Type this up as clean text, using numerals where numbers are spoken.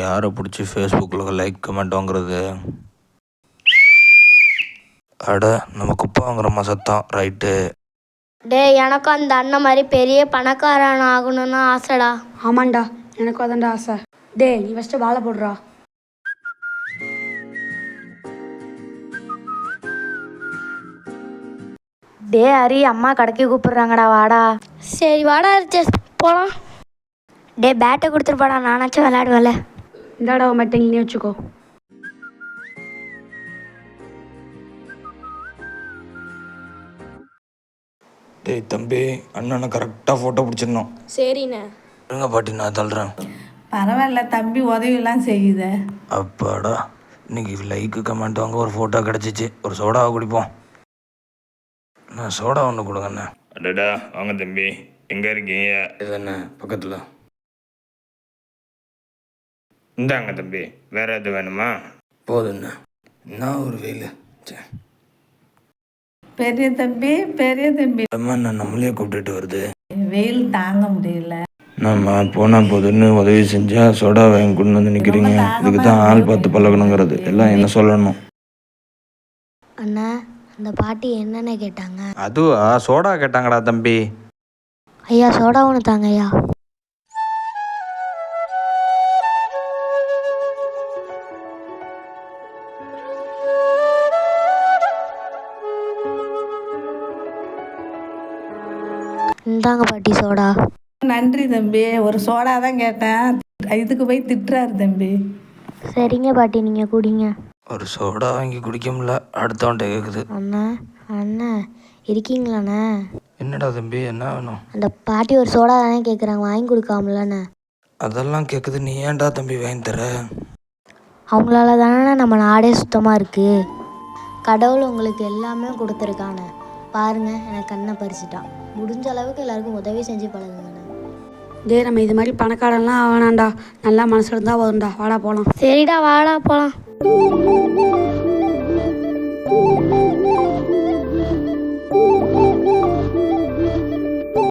யாரை பிடிச்சி ஃபேஸ்புக்கில் லைக் கமெண்ட் வாங்குறது? அட நம்ம குப்பை வாங்குறோமா சத்தம், ரைட்டு. எனக்கும் அந்த அண்ணன் மாதிரி பெரிய பணக்காரன் ஆகணும்னு ஆசைடா. ஆமாண்டா, எனக்கும் அதான்டா ஆசை. நீ ஃபஸ்ட்டு வாழை போடுறா. ஹரி, அம்மா கடைக்கு கூப்பிடுறாங்கடா, வாடா. சரி வாடா ரிச்சஸ், போகலாம். பேட்டை கொடுத்துருப்பாடா, நானாச்சும் விளையாடுவேல. இந்தாடா மட்டும் நீ வச்சுக்கோ. தம்பி, அண்ணனை கரெக்டாக ஃபோட்டோ பிடிச்சிடணும். சரிண்ணே. இருங்க பாட்டி, நான் தள்ளுறேன். பரவாயில்ல தம்பி, உதவியெல்லாம் செய்யுத. அப்பாடா, இன்னைக்கு லைக்கு கமெண்ட் வாங்க ஒரு ஃபோட்டோ கிடச்சிச்சு. ஒரு சோடாவை குடிப்போம். நான் சோடா ஒன்று கொடுங்கண்ணே. அடடா, வாங்க தம்பி, எங்கே இருக்கீங்க? இதுண்ணே பக்கத்தில். இந்தாங்க தம்பி, வேற எது வேணுமா? போதுண்ணே. என்ன ஒரு வெயில். பெரிய தம்பி, பெரிய தம்பி, அம்மா நான் நம்மளே கூப்பிட்டுட்டு வருது. வெயில் தாங்க முடியல. நம்ம போனால் போதுன்னு உதவி செஞ்சால் சோடா வாங்கி கொண்டு வந்து நிற்கிறீங்க. இதுக்கு தான் ஆள் பார்த்து பழகணுங்கிறது. எல்லாம் என்ன சொல்லணும்? அண்ணா, அந்த பாட்டி என்னென்ன கேட்டாங்க? அதுவா, சோடா கேட்டாங்கடா தம்பி. ஐயா சோடா ஒன்று தாங்க ஐயா. இந்தாங்க பாட்டி சோடா. நன்றி தம்பி, ஒரு சோடா தான் கேட்டேன், இதுக்கு போய் திட்டுறாரு தம்பி. சரிங்க பாட்டி, நீங்கள் குடிங்க. ஒரு சோடா வாங்கி குடிக்க முடியல, அடுத்தவன்ட்ட கேட்குது. அண்ணா அண்ணா இருக்கீங்களாண்ணே? என்னடா தம்பி, என்ன வேணும்? அந்த பாட்டி ஒரு சோடா தானே கேட்குறாங்க, வாங்கி கொடுக்காமலண்ணே. அதெல்லாம் கேட்குது, நீ ஏன்டா தம்பி வாங்கி தர? அவங்களால தானே நம்ம நாடே சுத்தமாக இருக்குது. கடவுள் உங்களுக்கு எல்லாமே கொடுத்துருக்கானே. பாருங்கள், எனக்கு கண்ணை பறிச்சுட்டான். முடிஞ்ச அளவுக்கு எல்லாருக்கும் உதவி செஞ்சு பழகுங்கண்ணே. நம்ம இது மாதிரி பணக்காரன்லாம் ஆகணாண்டா, நல்லா மனசு இருந்தால் வரும்டா. வாடா போகலாம். சரிடா, வாடா போகலாம்.